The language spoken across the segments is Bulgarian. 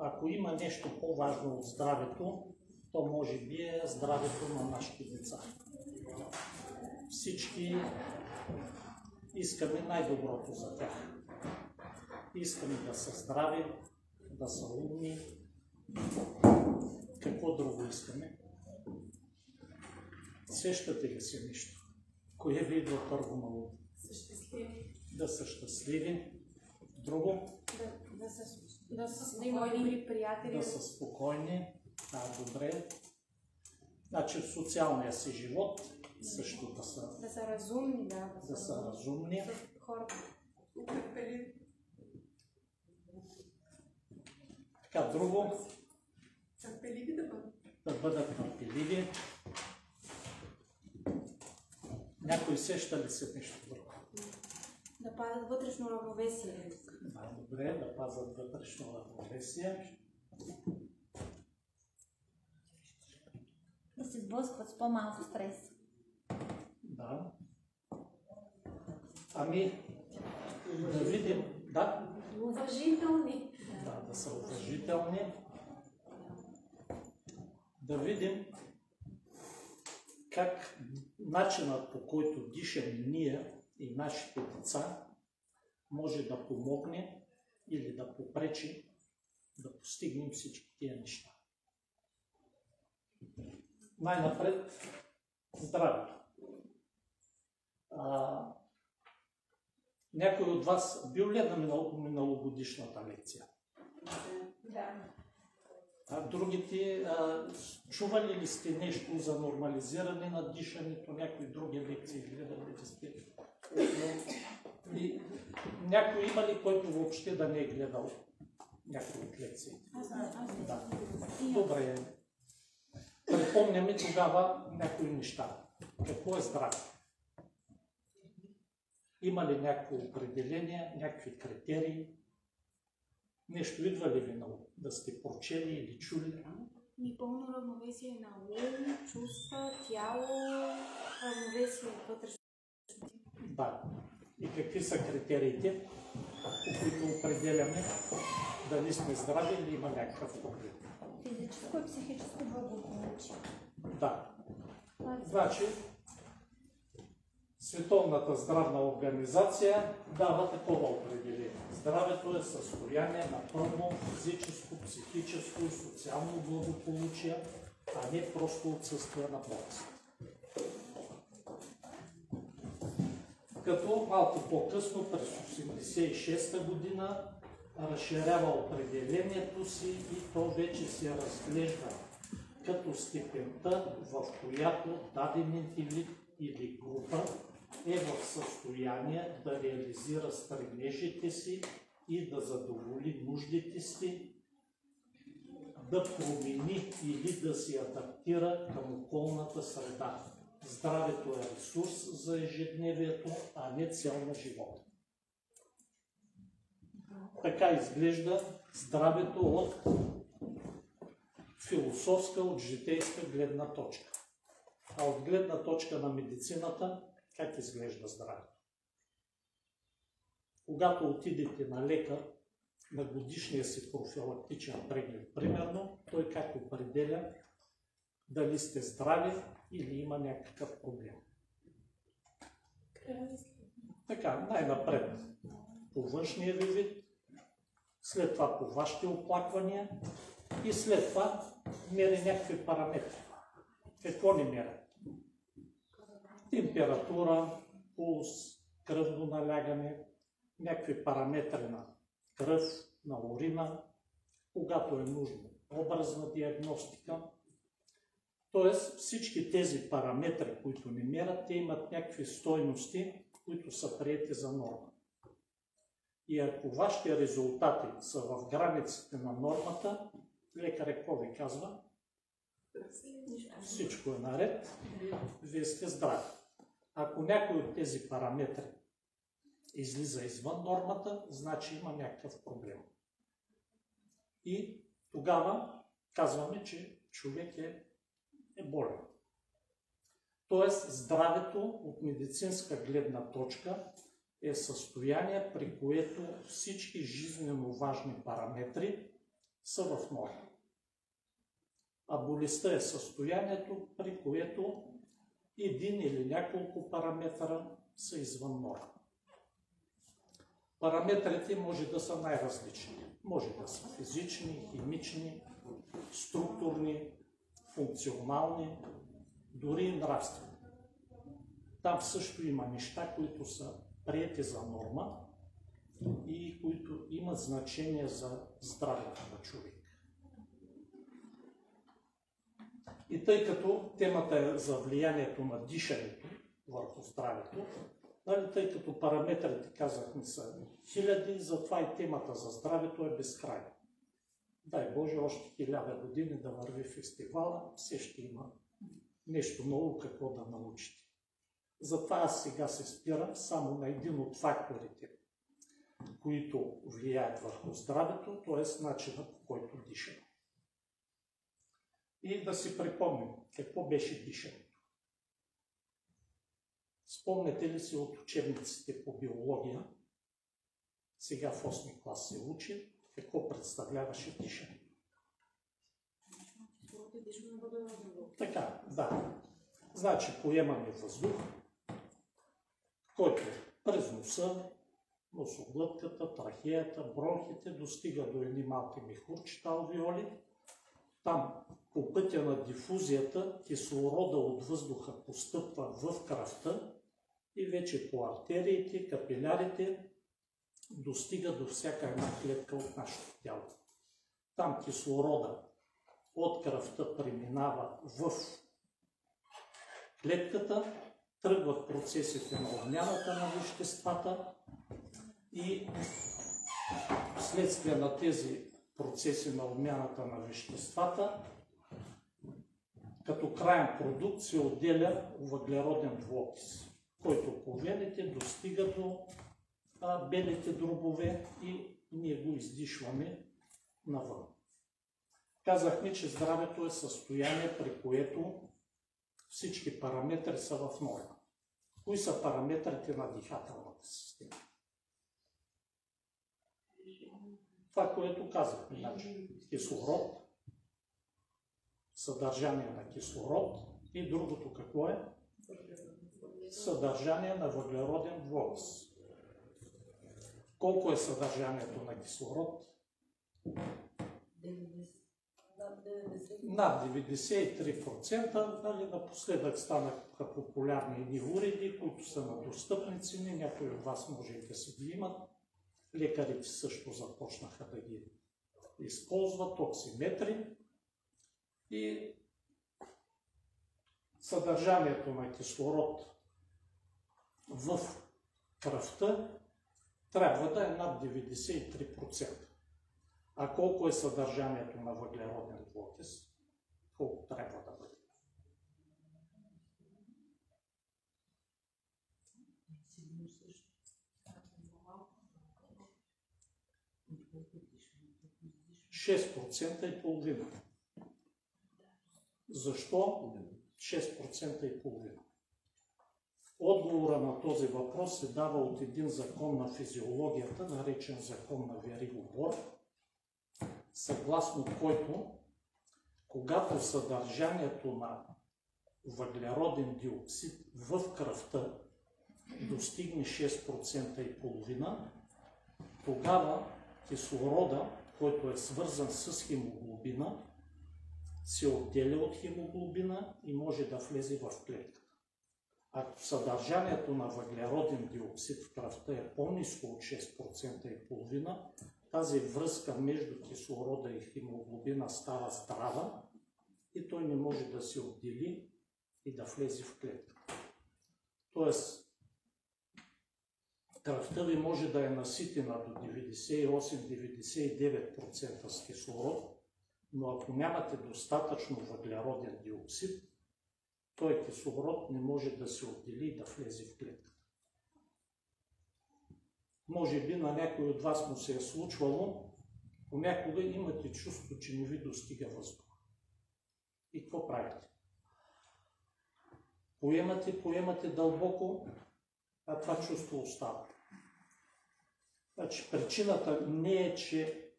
ако има нещо по-важно от здравето, то може би е здравето на нашите деца. Всички искаме най-доброто за тях. Искаме да са здрави, да са умни. Какво друго искаме? Сещате ли се нещо? Кое ви идва първо на ум? Да са щастливи. Друго? Да са спокойни приятели. Да са спокойни. Да, добре. Значи в социалния си живот също да са разумни, да са разумни. Хората. Така, друго? Търпеливи да бъдат. Да бъдат търпеливи. Някой сеща ли се нещо друго? Да пазят вътрешно равновесие. Да, добре, да пазят вътрешно равновесие. Да се сблъскват с по-малко стрес. Да. Ами, да видим, да? Уважителни. Да, да са уважителни. Да видим как начинът, по който дишаме ние и нашите деца, може да помогне или да попречи да постигнем всички тия неща. Най-напред здравето. Някой от вас бил ли на миналогодишната лекция? Да. Другите, чували ли сте нещо за нормализиране на дишането, някои други лекции гледали ли сте? И някой има ли, който въобще да не е гледал някои от лекциите? Да. Добре. Припомняме тогава някои неща. Какво е здраве? Има ли някакво определение, някакви критерии? Нещо идва ли ви на ум? Да сте прочели или чули? Пълно равновесие на ум, чувства, тяло, равновесие вътрешно. Да. И какви са критериите, по които определяме дали сме здрави или има някакъв проблем? Физическо и психическо благополучие. Да. Значи, Световната здравна организация дава такова определение. Здравето е състояние на пълно физическо, психическо и социално благополучие, а не просто отсъствие на болест. Като малко по-късно, през 1986 година, разширява определението си и то вече се разглежда като степента, в която даден индивид или група е в състояние да реализира стремежите си и да задоволи нуждите си, да промени или да се адаптира към околната среда. Здравето е ресурс за ежедневието, а не цел на живота. Така изглежда здравето от философска, от житейска гледна точка. А от гледна точка на медицината, как изглежда здравето? Когато отидете на лекар, на годишния си профилактичен преглед, примерно, той как определя дали сте здрави или има някакъв проблем. Така, най-напред по външния ви вид, след това по вашите оплаквания и след това мери някакви параметри. Какво ни мерят? Температура, пулс, кръвно налягане, някакви параметри на кръв, на урина, когато е нужно образна диагностика. Тоест всички тези параметри, които ни мерят, те имат някакви стойности, които са приети за норма. И ако вашите резултати са в границите на нормата, лекарят какво ви казва? Всичко е наред, вие сте здрави. Ако някой от тези параметри излиза извън нормата, значи има някакъв проблем. И тогава казваме, че човек е болен. Тоест, здравето от медицинска гледна точка е състояние, при което всички жизненно важни параметри са в норма. А болестта е състоянието, при което един или няколко параметра са извън норма. Параметрите може да са най-различни. Може да са физични, химични, структурни, функционални, дори и нравствени. Там също има неща, които са приети за норма и които имат значение за здравето на човек. И тъй като темата е за влиянието на дишането върху здравето, тъй като параметрите, казахме, са хиляди, затова и темата за здравето е безкрайна. Дай Боже, още 1000 години да върви фестивала, все ще има нещо ново какво да научите. Затова аз сега се спирам само на един от факторите, които влияят върху здравето, т.е. начина, по който дишаме. И да си припомним какво беше дишането. Спомняте ли си от учебниците по биология, сега в 8 клас се учи, какво представляваше дишането? Така, да. Значи поемаме въздух, който през носа, носоглътката, трахеята, бронхите достига до едни малки мехурчета, алвеоли. Там по пътя на дифузията кислорода от въздуха постъпва в кръвта и вече по артериите, капилярите достига до всяка една клетка от нашето тяло. Там кислорода от кръвта преминава в клетката, тръгват процесите на обмяната на веществата и вследствие на тези процеси на обмяната на веществата, като краен продукт се отделя въглероден двуокис, който по вените достига до белите дробове и ние го издишваме навън. Казахме, че здравето е състояние, при което всички параметри са в норма. Кои са параметрите на дихателната система? Това, което казахме, значи кислород, съдържание на кислород и другото какво е? Съдържание на въглероден двуокис. Колко е съдържанието на кислород? Над 93%, напоследък станаха популярни едни уреди, които са на достъпни цени, някои от вас може и да си ги имат. Лекарите също започнаха да ги използват, оксиметри и съдържанието на кислород в кръвта трябва да е над 93%. А колко е съдържанието на въглероден двуокис? Колко трябва да бъде? Шест% и половина. Защо 6% и половина? Отговора на този въпрос се дава от един закон на физиологията, наречен закон на Вериго-Бор, съгласно който, когато съдържанието на въглероден диоксид в кръвта достигне 6% и половина, тогава кислорода, който е свързан с хемоглобина, се отделя от хемоглобина и може да влезе в клетката. Ако съдържанието на въглероден диоксид в кръвта е по-ниско от 6% и половина, тази връзка между кислорода и хемоглобина става здрава и той не може да се отдели и да влезе в клетката. Тоест, кръвта ви може да е наситена до 98-99% с кислород, но ако нямате достатъчно въглероден диоксид, той кислород не може да се отдели и да влезе в клетката. Може би на някой от вас му се е случвало, понякога имате чувство, че не ви достига въздух. И какво правите? Поемате дълбоко, а това чувство остава. Значи причината не е, че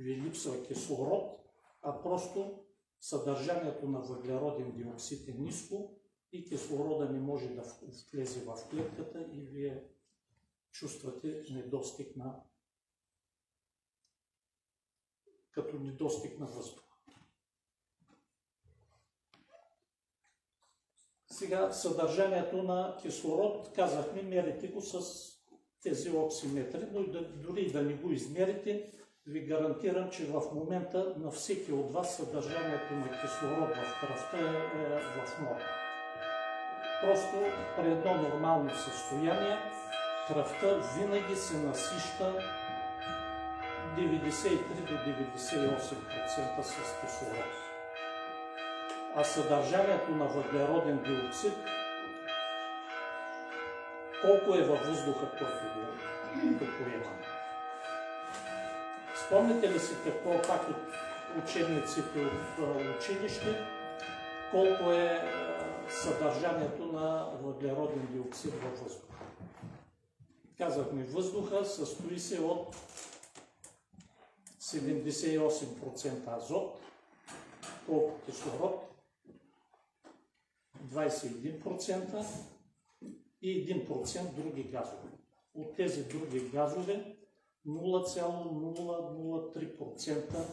ви липсва кислород, а просто съдържанието на въглероден диоксид е ниско и кислорода не може да влезе в клетката и вие чувствате недостиг като недостиг на въздух. Сега съдържанието на кислород, казахме, мерите го с тези оксиметри, но дори да не го измерите, ви гарантирам, че в момента на всеки от вас съдържанието на кислород в кръвта е в норма. Просто при едно нормално състояние кръвта винаги се насища 93 до 98% с кислород. А съдържанието на въглероден диоксид, колко е във въздуха, който го поемаме? Спомните ли си какво пак от учебниците от училище, колко е съдържанието на въглероден диоксид във въздуха? Казахме, въздуха състои се от 78% азот, колко кислород, 21% и 1% други газове. От тези други газове 0,003%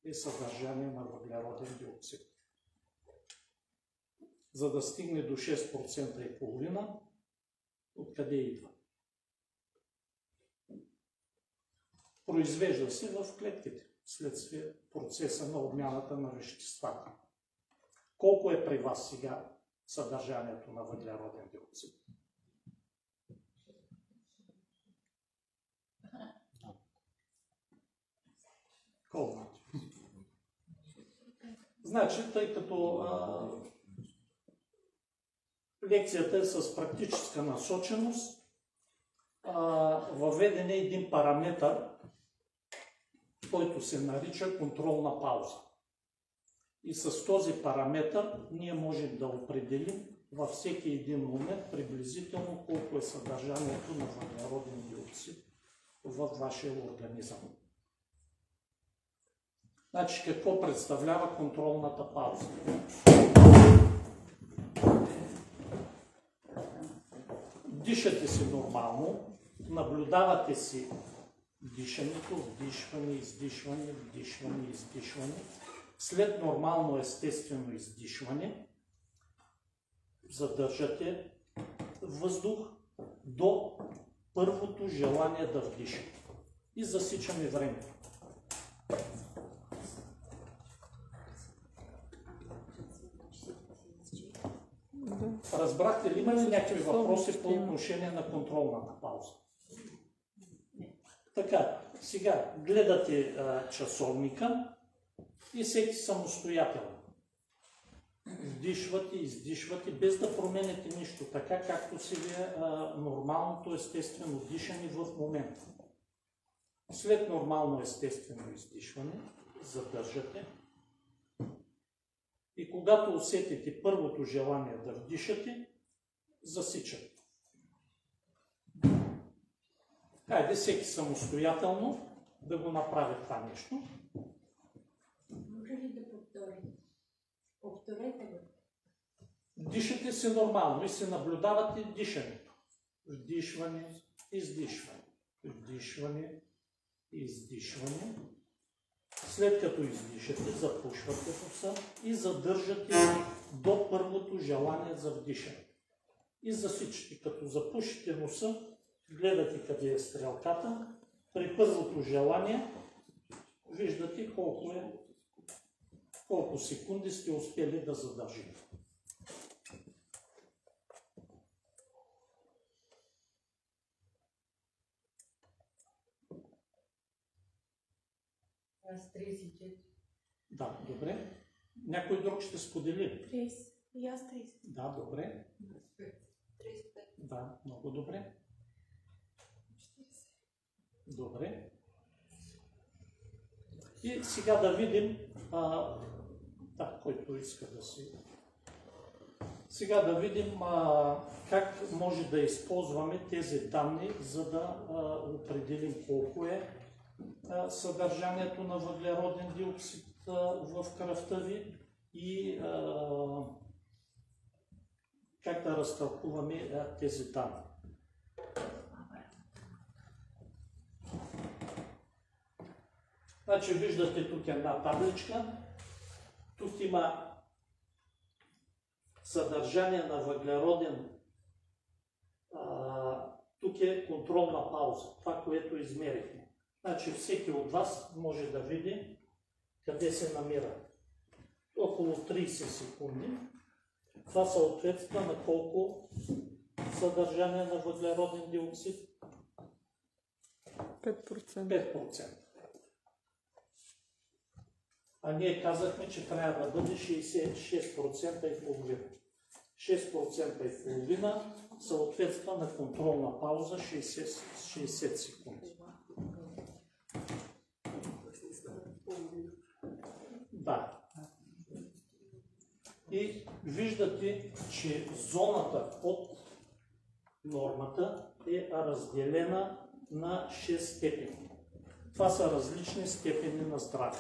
е съдържание на въглероден диоксид. За да стигне до 6% и половина, откъде идва? Произвежда се в клетките, следствие процеса на обмяната на веществата. Колко е при вас сега съдържанието на въглероден диоксид? Колко? Значи, тъй като лекцията е с практическа насоченост, въведен е един параметър, който се нарича контролна пауза. И с този параметър ние можем да определим във всеки един момент приблизително колко е съдържанието на въглероден диоксид във вашия организъм. Значи, какво представлява контролната пауза? Дишате си нормално, наблюдавате си дишането, вдишване, издишване, вдишване, издишване. След нормално естествено издишване задържате въздух до първото желание да вдишате. И засичаме времето. Разбрахте ли, има ли някакви въпроси по отношение на контролната пауза? Така, сега гледате часовника и всеки самостоятелно. Вдишвате, издишвате, без да променяте нищо, така както си ви е нормалното естествено дишане в момента. След нормално естествено издишване задържате и когато усетите първото желание да вдишате, засичате. Хайде всеки самостоятелно да го направи това нещо. Може ли да повторите? Повторете го. Дишате се нормално и се наблюдавате дишането. Вдишване, издишване. Вдишване, издишване. След като издишате, запушвате носа и задържате до първото желание за вдишане. И засичате. Като запушите носа, гледате къде е стрелката. При първото желание виждате колко секунди сте успели да задържите. Аз 34. Да, добре. Някой друг ще сподели? 30. И аз 30. Да, добре. 35. Да, много добре. Добре. И сега да видим, който иска да си... Сега да видим как може да използваме тези данни, за да определим колко е съдържанието на въглероден диоксид в кръвта ви и как да разтълкуваме тези данни. Значи виждате тук една табличка. Тук има съдържание на въглероден. Тук е контролна пауза, това, което измерихме. Значи всеки от вас може да види къде се намира. Около 30 секунди. Това съответства на колко съдържание на въглероден диоксид? 5%. 5%. А ние казахме, че трябва да бъде 66% и половина. 6% и половина съответства на контролна пауза 60 секунди. Да. И виждате, че зоната под нормата е разделена на 6 степени. Това са различни степени на здраве.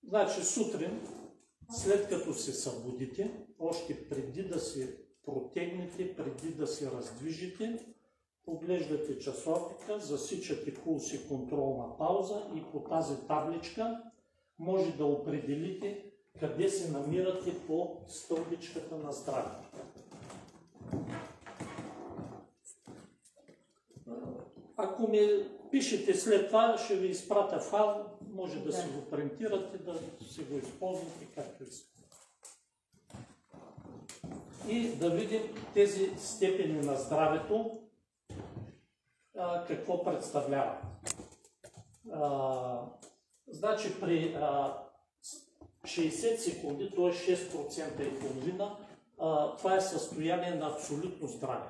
Значи сутрин, след като се събудите, още преди да се протегнете, преди да се раздвижите, поглеждате часовника, засичате пулс и контролна пауза и по тази табличка може да определите къде се намирате по стълбичката на здраве. Ако ми пишете след това, ще ви изпратя файл, може да си го принтирате, да си го използвате както искате. И да видим тези степени на здравето, какво представляват. Значи при 60 секунди, т.е. 6% и половина, това е състояние на абсолютно здраве.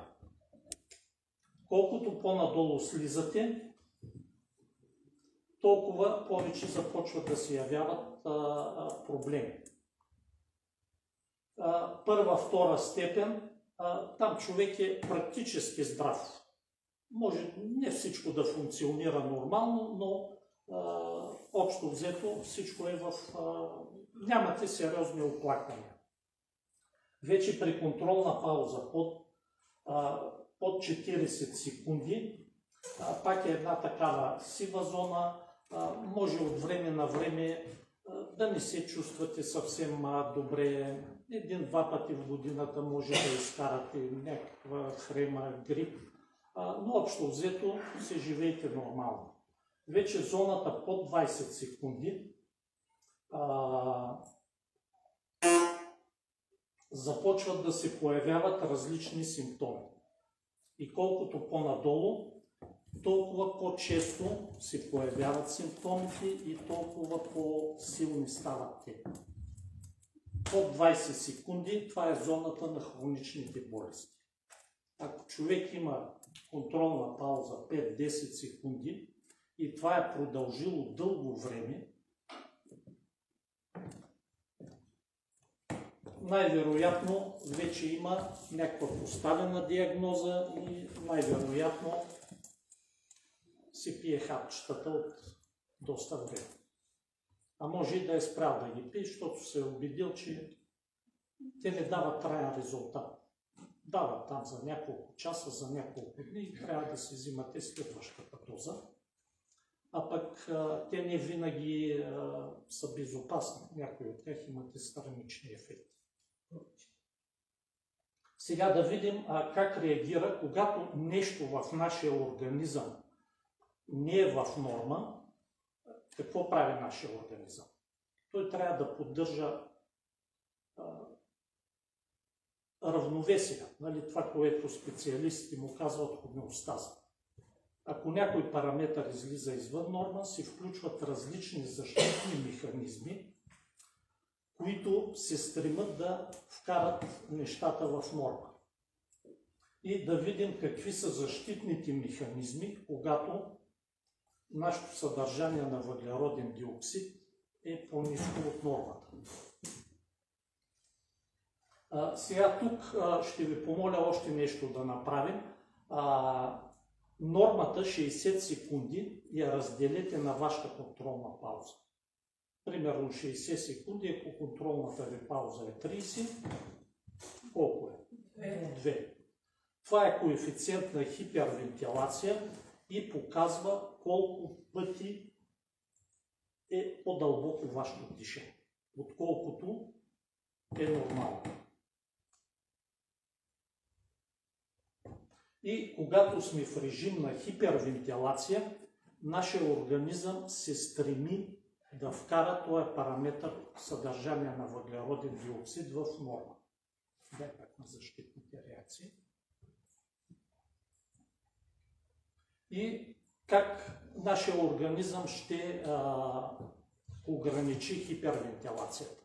Колкото по-надолу слизате, толкова повече започват да се явяват проблеми. Първа, втора степен, там човек е практически здрав. Може не всичко да функционира нормално, но общо взето всичко е в... нямате сериозни оплаквания. Вече при контролна пауза под 40 секунди, пак е една такава сива зона, може от време на време да не се чувствате съвсем добре. Един-два пъти в годината може да изкарате някаква хрема, грип, но общо взето се живеете нормално. Вече зоната под 20 секунди започват да се появяват различни симптоми. И колкото по-надолу, толкова по-често се появяват симптомите и толкова по-силни стават те. Под 20 секунди това е зоната на хроничните болести. Ако човек има контролна пауза 5-10 секунди и това е продължило дълго време, най-вероятно вече има някаква поставена диагноза и най-вероятно се пие хапчетата от доста време. А може и да е спрял да ги пие, защото се е убедил, че те не дават траен резултат. Дават там за няколко часа, за няколко дни и трябва да си взимате следващата доза. А пък те не винаги са безопасни. Някои от тях имат странични ефекти. Сега да видим как реагира, когато нещо в нашия организъм не е в норма. Какво прави нашия организъм? Той трябва да поддържа равновесие, нали? Това, което специалистите му казват хомеостаза. Ако някой параметър излиза извън норма, се включват различни защитни механизми, които се стремят да вкарат нещата в норма. И да видим какви са защитните механизми, когато нашето съдържание на въглероден диоксид е по-ниско от нормата. Сега тук ще ви помоля още нещо да направим. нормата 60 секунди я разделете на вашата контролна пауза. Примерно 60 секунди, ако контролната ви пауза е 30, колко е? 2. Това е коефициент на хипервентилация и показва колко пъти е по-дълбоко вашето дишане, отколкото е нормално. И когато сме в режим на хипервентилация, нашия организъм се стреми да вкара този параметър съдържание на въглероден диоксид в норма. Дай пак на защитните реакции. И как нашия организъм ще ограничи хипервентилацията.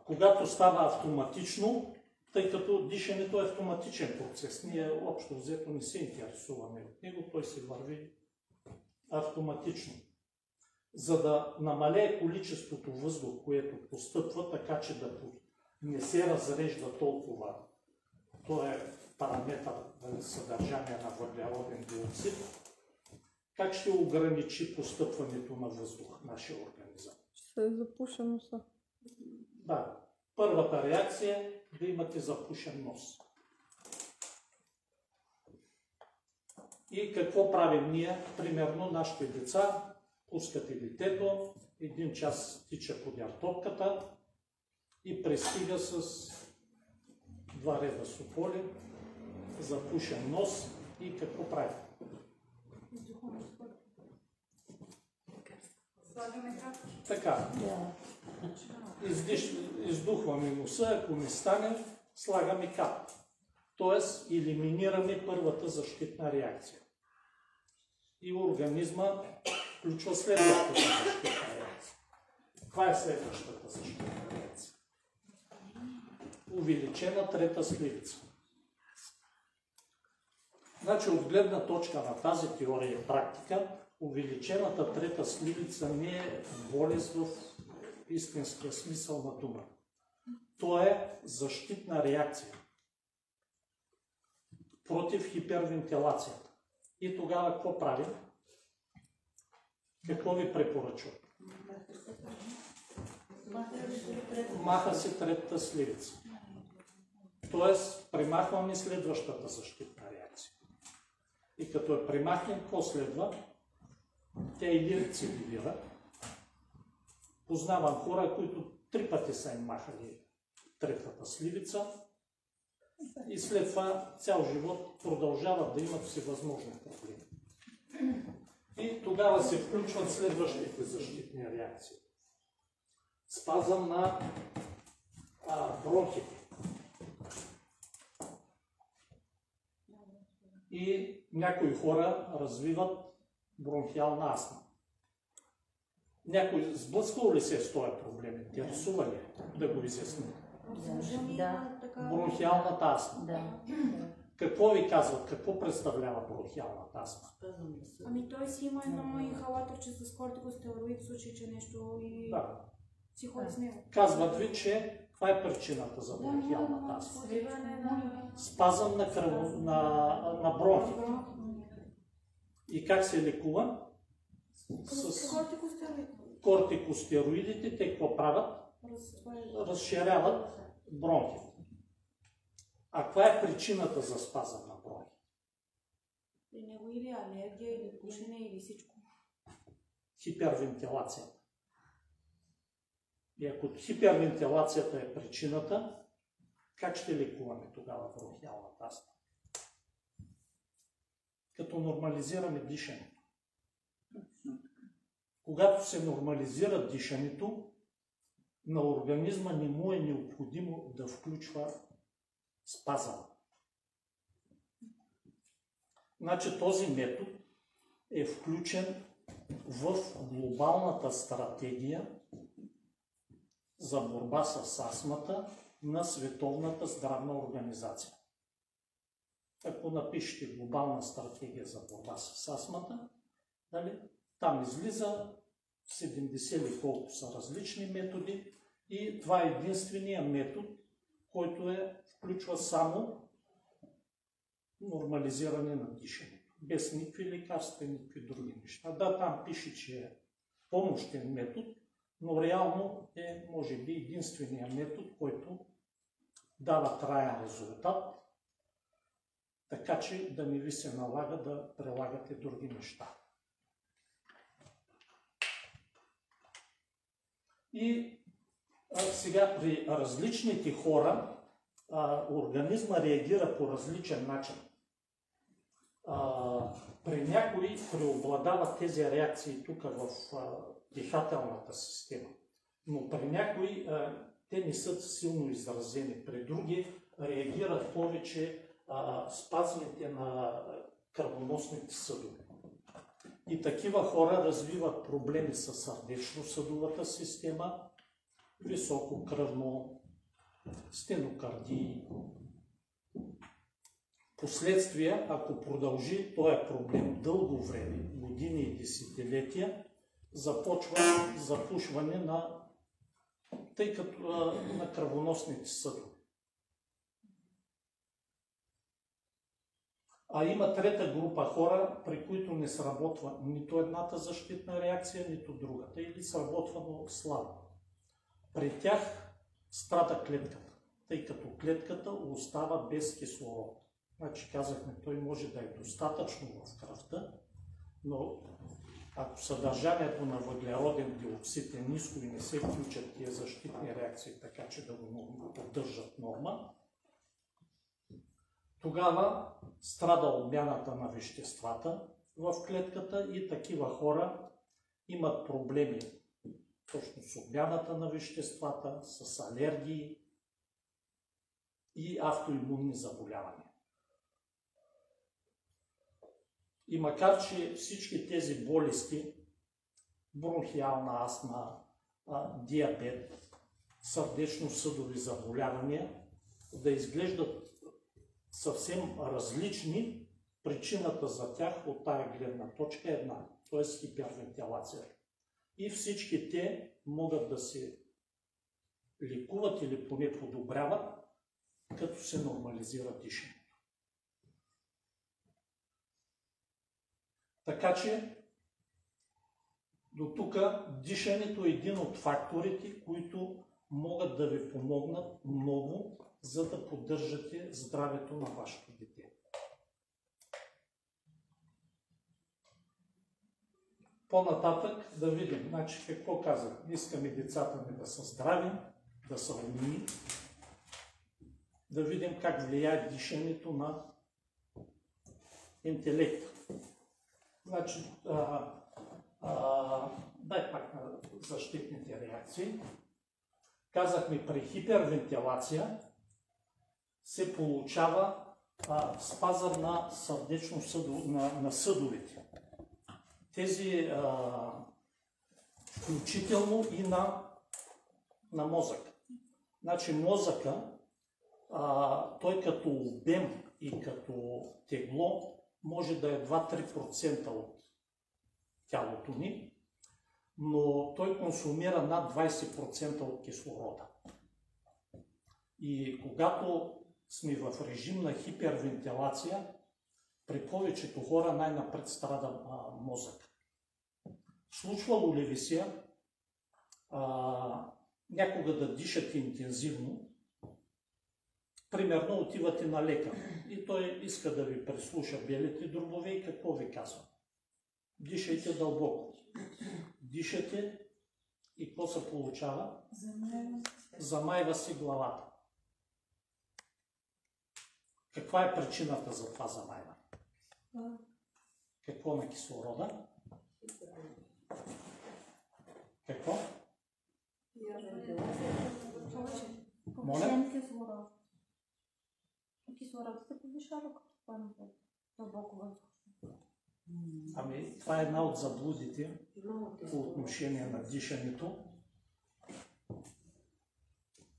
Когато става автоматично, тъй като дишането е автоматичен процес, ние общо взето не се интересуваме от него, той се върви автоматично. За да намалее количеството въздух, което постъпва, така че да не се разрежда толкова, то е параметър на съдържание на въглероден диоксид, как ще ограничи постъпването на въздух в нашия организъм? Ще е запушен носа. Да. Първата реакция е да имате запушен нос. И какво правим ние? Примерно нашите деца пускате детето, 1 час тича под ятопката и пристига с 2 реда сополи, запушен нос и какво прави? Слагаме капки. Така. Издухваме носа, ако не стане, слагаме кап. Тоест, елиминираме първата защитна реакция. И организма включва следващата защитна реакция. Каква е следващата защитна реакция? Увеличена трета сливица. Значи, от гледна точка на тази теория и практика, увеличената трета сливица не е болест в истинския смисъл на дума. То е защитна реакция против хипервентилацията. И тогава какво правим? Какво ви препоръчвам? Маха се третата сливица. Тоест, премахваме следващата защитна реакция. И като я премахнем, какво следва? Тя или рецидивира. Познавам хора, които 3 пъти са им махали третата сливица и след това цял живот продължават да имат всевъзможни проблеми. И тогава се включват следващите защитни реакции. Спазъм на бронхите. И някои хора развиват бронхиална астма. Някой сблъскал ли се с този проблем? Интересува ли да го изясни? Да. Бронхиалната астма. Да. Какво ви казват? Какво представлява бронхиалната астма? Ами той си има едно инхалаторче с кортикостероид, в случай, че нещо и Да. си ходи с него. Казват ви, че каква е причината за бронхиалната астма? Спазъм на бронхите. И как се лекува? С кортикостероидите. Те какво правят? Разширяват бронхите. А каква е причината за спазъм на бронхите? При него или алергия, или пушене, или всичко. Хипервентилацията. И ако хипервентилацията е причината, как ще лекуваме тогава бронхиалната астма? Като нормализираме дишането. Когато се нормализира дишането, на организма не му е необходимо да включва спазъм. Значи този метод е включен в глобалната стратегия за борба с астмата на Световната здравна организация. Ако напишете глобална стратегия за борба с астмата, там излиза 70 или колко са различни методи и това е единствения метод, който включва само нормализиране на дишането, без никакви лекарства и никакви други неща. Да, там пише, че е помощен метод, но реално е, може би, единствения метод, който дава траен резултат, така че да не ви се налага да прилагате други неща. И сега при различните хора организма реагира по различен начин. При някои преобладават тези реакции тук в дихателната система, но при някои те не са силно изразени. При други реагират повече спазмите на кръвоносните съдове. И такива хора развиват проблеми с сърдечно-съдовата система, високо кръвно, стенокардии. Последствия, ако продължи този проблем дълго време, години и десетилетия, започва запушване на, тъй като на кръвоносните съдове. А има трета група хора, при които не сработва нито едната защитна реакция, нито другата, или сработва, но слабо. При тях страда клетката, тъй като клетката остава без кислород. Значи казахме, той може да е достатъчно в кръвта, но ако съдържанието на въглероден диоксид е ниско и не се включат тия защитни реакции, така че да го поддържат норма, тогава страда обмяната на веществата в клетката и такива хора имат проблеми точно с обмяната на веществата, с алергии и автоимунни заболявания. И макар че всички тези болести, бронхиална астма, диабет, сърдечно-съдови заболявания, да изглеждат съвсем различни, причината за тях от тая гледна точка е една, т.е. хипервентилация. И всички те могат да се лекуват или поне подобряват, като се нормализира дишането. Така че до тук дишането е един от факторите, които могат да ви помогнат много, за да поддържате здравето на вашето дете. По-нататък да видим, значи какво казах, искаме децата ни да са здрави, да са умни, да видим как влияе дишането на интелекта. Значи, дай пак на защитните реакции. Казахме, при хипервентилация се получава спазъм на на съдовете. Тези включително и на мозъка. Значи мозъка, той като обем и като тегло може да е 2-3% от тялото ни, но той консумира над 20% от кислорода. И когато сме в режим на хипервентилация, при повечето хора най-напред страда мозък. Случвало ли ви се някога да дишате интензивно? Примерно отивате на лекар и той иска да ви преслуша белите дробове и какво ви казва? Дишайте дълбоко. Дишате и какво се получава? Замайва си главата. Каква е причината за това замайване? Какво на кислорода? Какво? Моля? Кислородът се повишава като памето дълбоко въздух. Ами, това е една от заблудите по отношение на дишането.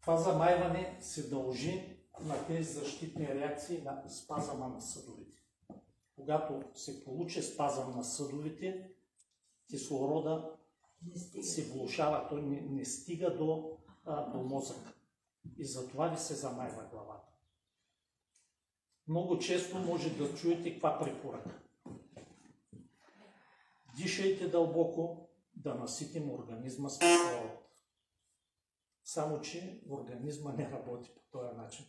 Това замайване се дължи на тези защитни реакции на спазъма на съдовете. Когато се получи спазъм на съдовете, кислорода се влошава, той не стига до мозъка. И затова ви се замайва главата. Много често може да чуете каква препоръка. Дишайте дълбоко, да наситим организма с кислород. Само че организма не работи по този начин.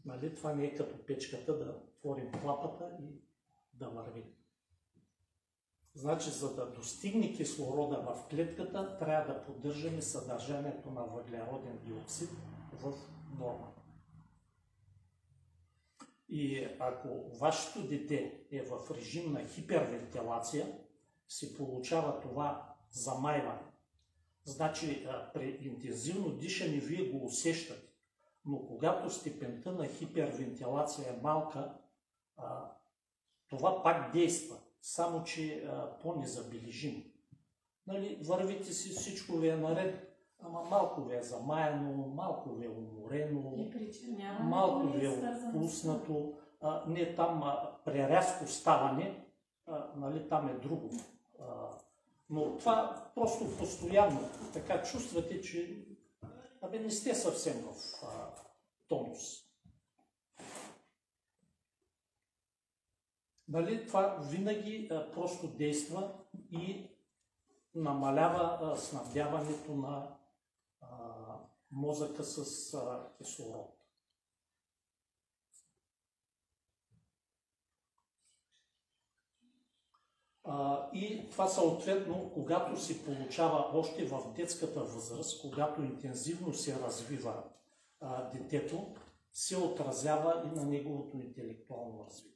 Нали? Това не е като печката да отворим клапата и да върви. Значи, за да достигне кислорода в клетката, трябва да поддържаме съдържанието на въглероден диоксид в норма. И ако вашето дете е в режим на хипервентилация, се получава това замайване. Значи, при интензивно дишане вие го усещате, но когато степента на хипервентилация е малка, това пак действа, само че по-незабележимо. Нали, вървите си, всичко ви е наред, ама малко ви е замаяно, малко ви е уморено, малко ви е отпуснато, не там при рязко ставане, нали, там е друго. Но това просто постоянно, така чувствате, че не сте съвсем в тонус. Нали, това винаги просто действа и намалява снабдяването на мозъка с кислород. И това съответно, когато се получава още в детската възраст, когато интензивно се развива детето, се отразява и на неговото интелектуално развитие.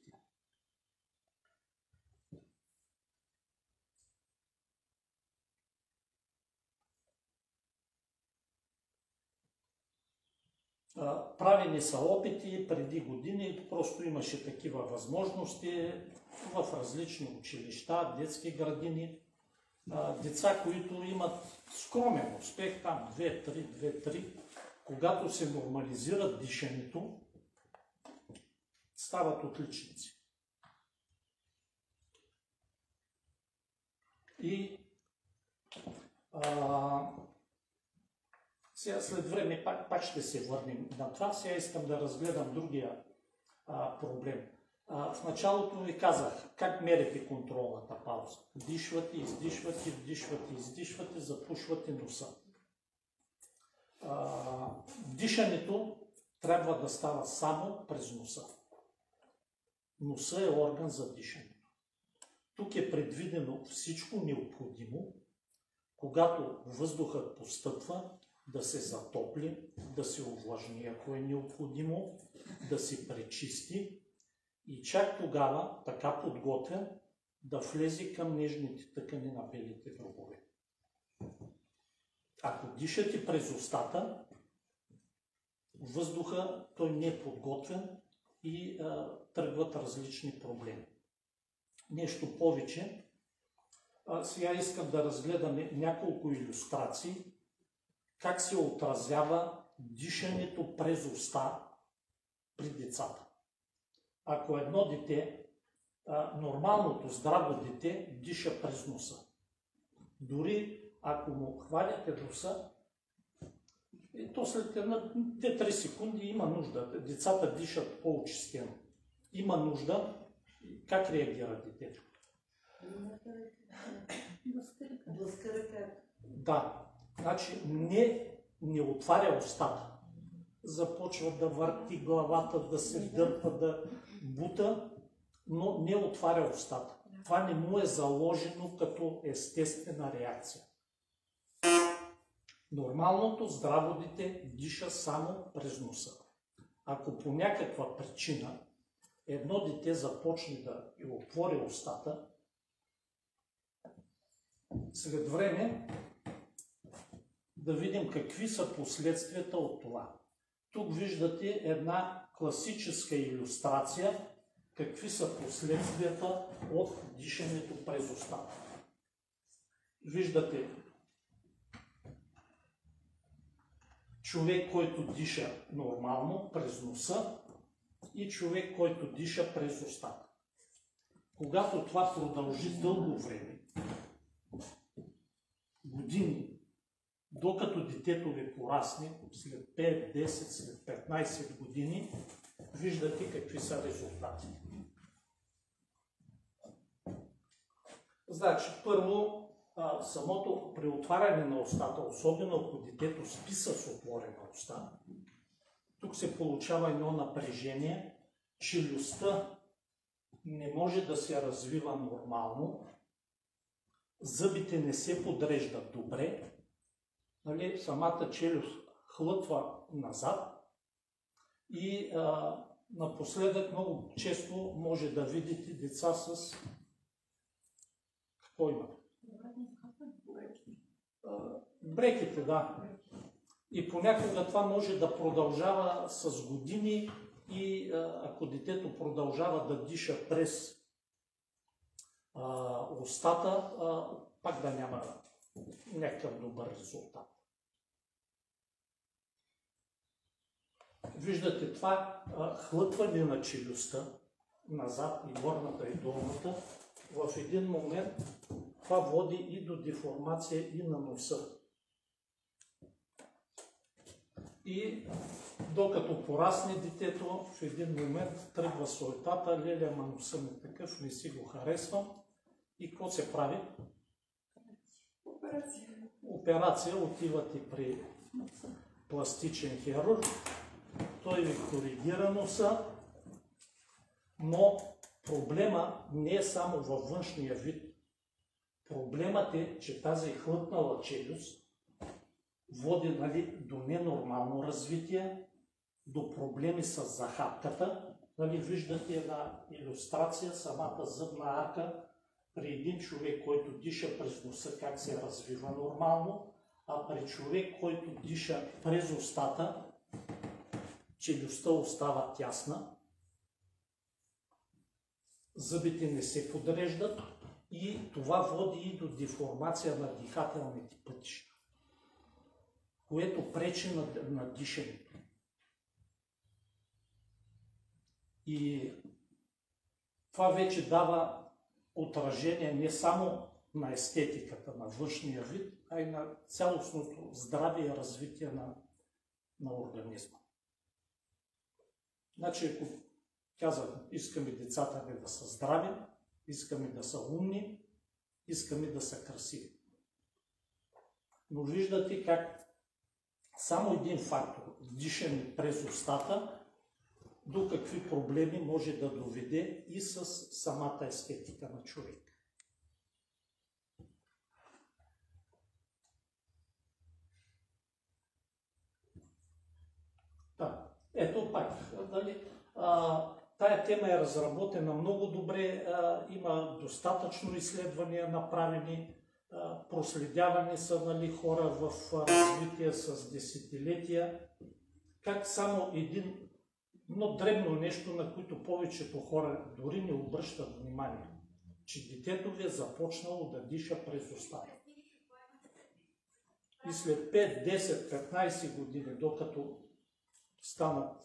Правени са опити преди години, просто имаше такива възможности в различни училища, детски градини. Деца, които имат скромен успех, там 2-3, когато се нормализират дишането, стават отличници. И сега след време пак ще се върнем на това. Сега искам да разгледам другия проблем. В началото ви казах как мерите контролната пауза. Дишвате, издишвате, вдишвате, издишвате, запушвате носа. Дишането трябва да става само през носа. Носа е орган за дишането. Тук е предвидено всичко необходимо, когато въздухът постъпва, да се затопли, да се увлажни, ако е необходимо, да се пречисти и чак тогава, така подготвен, да влезе към нежните тъкани на белите дробове. Ако дишате през устата, въздуха той не е подготвен и тръгват различни проблеми. Нещо повече, сега искам да разгледаме няколко илюстрации, как се отразява дишането през уста при децата. Ако едно дете, нормалното здраво дете, диша през носа. Дори ако му хваляте носа, то след 2-3 секунди има нужда. Децата дишат по-очистено. Има нужда. Как реагира детето? Блъска ръка. Да. Значи не отваря устата. Започва да върти главата, да се дърпа, да бута, но не отваря устата. Това не му е заложено като естествена реакция. Нормалното здраво дете диша само през носа. Ако по някаква причина едно дете започне да отвори устата, след време да видим какви са последствията от това. Тук виждате една класическа илюстрация, какви са последствията от дишането през устата. Виждате човек, който диша нормално през носа и човек, който диша през устата. Когато това продължи дълго време, години, докато детето ви порасне, след 5, 10, след 15 години, виждате какви са резултатите. Значи, първо, самото при отваряне на устата, особено ако детето спи с отворена уста, тук се получава едно напрежение, челюстта не може да се развива нормално, зъбите не се подреждат добре, нали, самата челюст хлътва назад и напоследък много често може да видите деца с... Какво има? Брекети, да. И понякога това може да продължава с години и ако детето продължава да диша през устата, пак да няма някакъв добър резултат. Виждате това хлътване на челюстта, назад и горната и долната, в един момент това води и до деформация и на носа. И докато порасне детето, в един момент тръгва суетата, леле, ама носа ми такъв, не си го харесвам. И какво се прави? Операция, отивате при пластичен хирург, той ви коригира носа, но проблема не е само във външния вид. Проблемът е, че тази хлътнала челюст води, нали, до ненормално развитие, до проблеми с захапката. Нали, виждате една илюстрация, самата зъбна арка при един човек, който диша през носа, как се развива нормално, а при човек, който диша през устата, челюстта остава тясна, зъбите не се подреждат и това води и до деформация на дихателните пътища, което пречи на дишането. И това вече дава отражение не само на естетиката, на външния вид, а и на цялостното здраве и развитие на организма. Значи, ако казвам, искаме децата ни да са здрави, искаме да са умни, искаме да са красиви. Но виждате как само един фактор, дишане през устата, до какви проблеми може да доведе и с самата естетика на човек. Да, ето пак, дали, тая тема е разработена много добре, има достатъчно изследвания направени, проследявани са, нали, хора в развитие с десетилетия, как само едно дребно нещо, на което повечето хора дори не обръщат внимание, че детето ви е започнало да диша през устата. И след 5, 10, 15 години, докато станат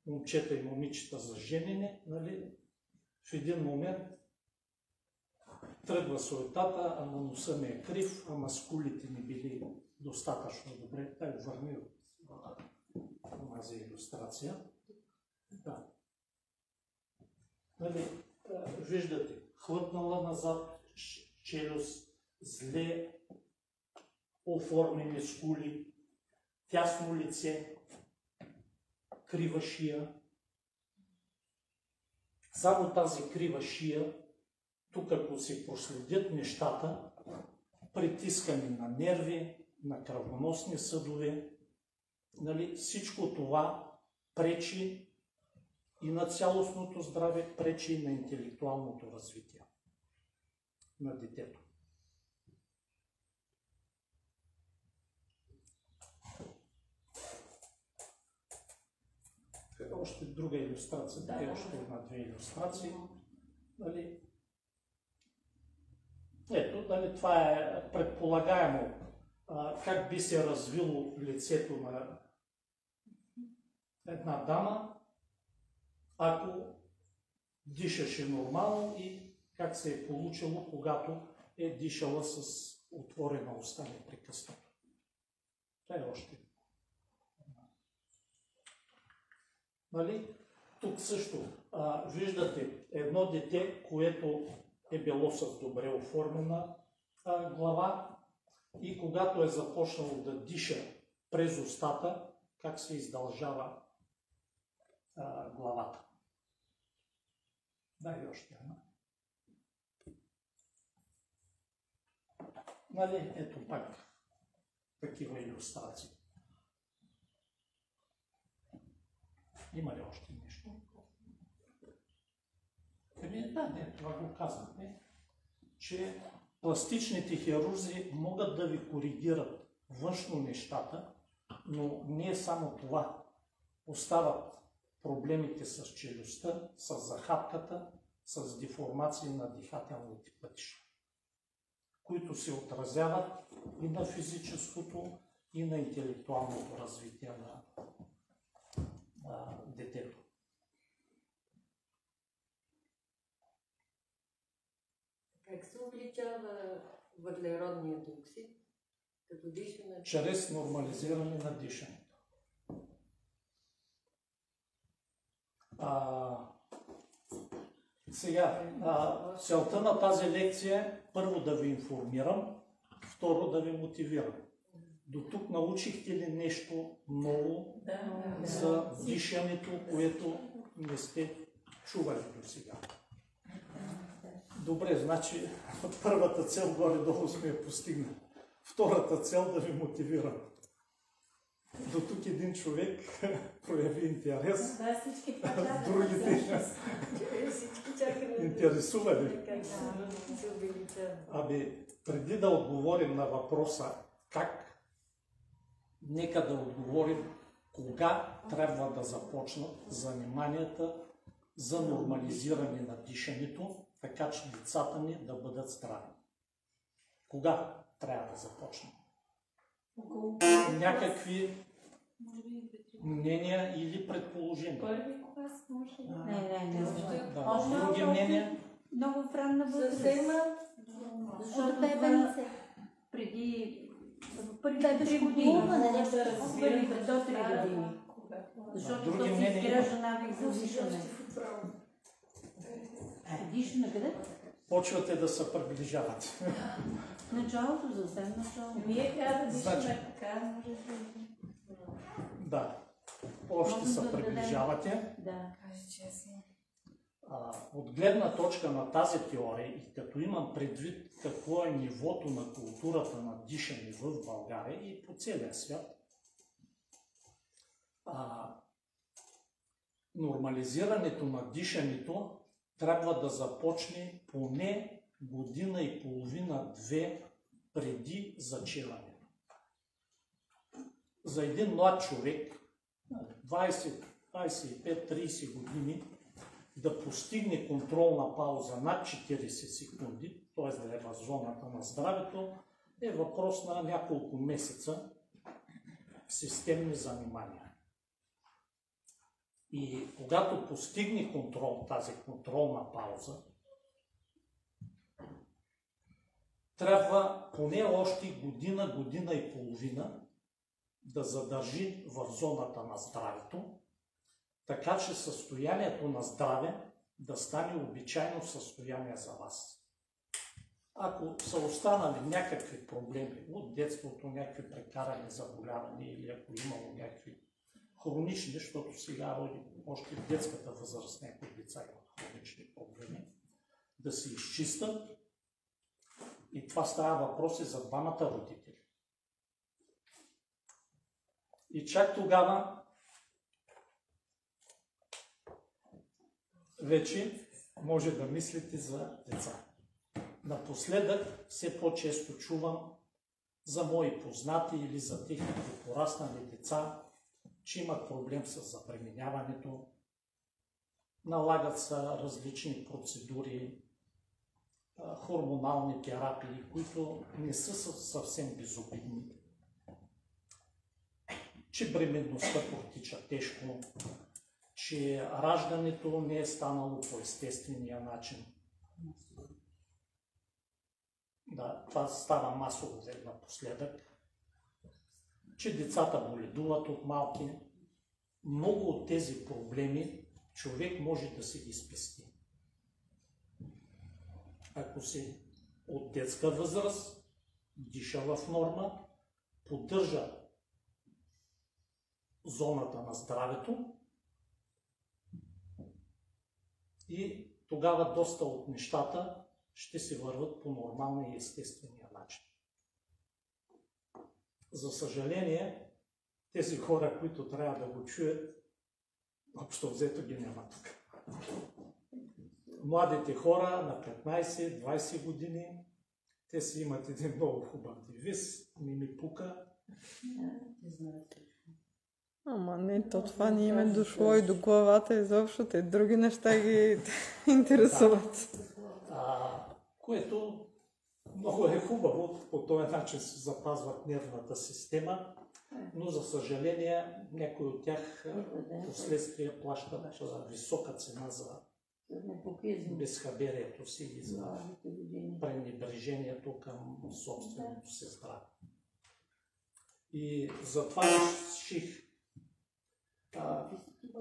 момчета и момичета за женене, нали, в един момент тръгва суетата, ама носа ми е крив, ама скулите ми били достатъчно добре. Тай върни от тази илюстрация. Да. Нали, виждате, хлътнала назад челюст, зле оформени скули, тясно лице, крива шия. Само тази крива шия, тук ако се проследят нещата, притискане на нерви, на кръвоносни съдове, нали, всичко това пречи и на цялостното здраве, пречи и на интелектуалното развитие на детето. Още друга илюстрация, да, и още една-две илюстрации. Нали? Ето, нали, това е предполагаемо как би се развило лицето на една дама, ако дишаше нормално и как се е получило, когато е дишала с отворена уста непрекъснато. Това е още. Нали? Тук също виждате едно дете, което е било с добре оформена глава и когато е започнало да диша през устата, как се издължава главата. Дай още една. Нали, ето пак такива илюстрации. Има ли още нещо? Да, не, това го казахме, че пластичните хирурзи могат да ви коригират външно нещата, но не е само това. Остават проблемите с челюстта, с захапката, с деформации на дихателните пътища, които се отразяват и на физическото, и на интелектуалното развитие на детето. Как се увеличава въглеродния диоксид, като дишаме? Чрез нормализиране на дишането. Сега, целта на тази лекция е първо да ви информирам, второ да ви мотивирам. До тук научихте ли нещо ново за дишането, което не сте чували до сега? Добре, значи първата цел горе-долу сме я постигнали. Втората цел да ви мотивирам. До тук един човек прояви интерес. Да, всички това другите интересува ли? Преди да отговорим на въпроса как, нека да отговорим кога трябва да започнат заниманията за нормализиране на дишането, така че децата ни да бъдат здрави. Кога трябва да започнат? Някакви мнения или предположения? Първи клас може. Не. Други мнения? Много в ранна възраст. Защото бебенце. Преди 3 години. Първите до 3 години. Защото то се изгражда навик за дишане. Дишане къде? Почвате да се приближавате. В началото, съвсем началото. Ние трябва да дишаме така, може да... Да. Още се приближавате. Да. Кажи честно. От гледна точка на тази теория и като имам предвид какво е нивото на културата на дишане в България и по целия свят, нормализирането на дишането трябва да започне поне година и половина-две преди зачеването. За един млад човек, 20, 25, 30 години, да постигне контролна пауза над 40 секунди, т.е. да е в зоната на здравето, е въпрос на няколко месеца системни занимания. И когато постигне тази контролна пауза, трябва поне още година, година и половина да задържи в зоната на здравето, така че състоянието на здраве да стане обичайно състояние за вас. Ако са останали някакви проблеми от детството, някакви прекарани заболявания или ако имало някакви хронични, защото сега още в детската възраст някои деца имат хронични проблеми, да се изчистят. И това става въпроси за двамата родители. И чак тогава вече може да мислите за деца. Напоследък все по-често чувам за мои познати или за техните пораснали деца, че имат проблем с забременяването, налагат се различни процедури, хормонални терапии, които не са съвсем безобидни, че бременността протича тежко, че раждането не е станало по естествения начин. Да, това става масово напоследък. че децата боледуват от малки. Много от тези проблеми човек може да си ги спести. Ако си от детска възраст, диша в норма, поддържа зоната на здравето и тогава доста от нещата ще се върват по нормалния и естествения начин. За съжаление, тези хора, които трябва да го чуят, общо взето ги няма тук. Младите хора на 15-20 години, те си имат един много хубав девиз, ми пука. Ама не, то това не им е дошло и до главата изобщо, те други неща ги интересуват. Което много е хубаво, по този начин се запазват нервната система, но за съжаление някои от тях последствия плащат висока цена за безхаберието си и за пренебрежението към собственото си здраве. И затова реших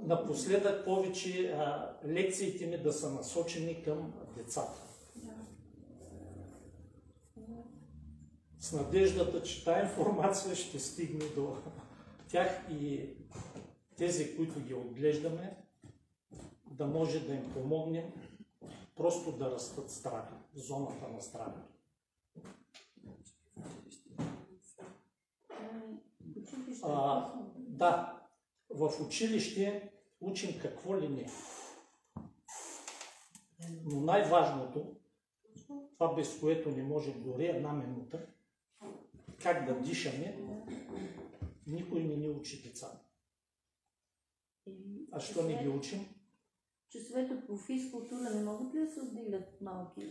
напоследък повече лекциите ми да са насочени към децата. С надеждата, че тази информация ще стигне до тях и тези, които ги отглеждаме, да може да им помогнем просто да растат здрави, в зоната на здравето. Да, в училище учим какво ли не. Но най-важното, това без което не може дори една минута, как да дишаме, никой не ни учи децата. А що не ги учим? Часовете по физкултура не могат ли да се отделят малки?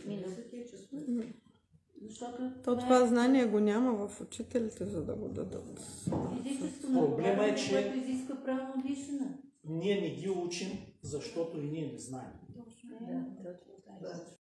Защото това знание го няма в учителите, за да го дадат. Проблема е, че което изисква правилно дишане. Ние не ги учим, защото и ние не знаем.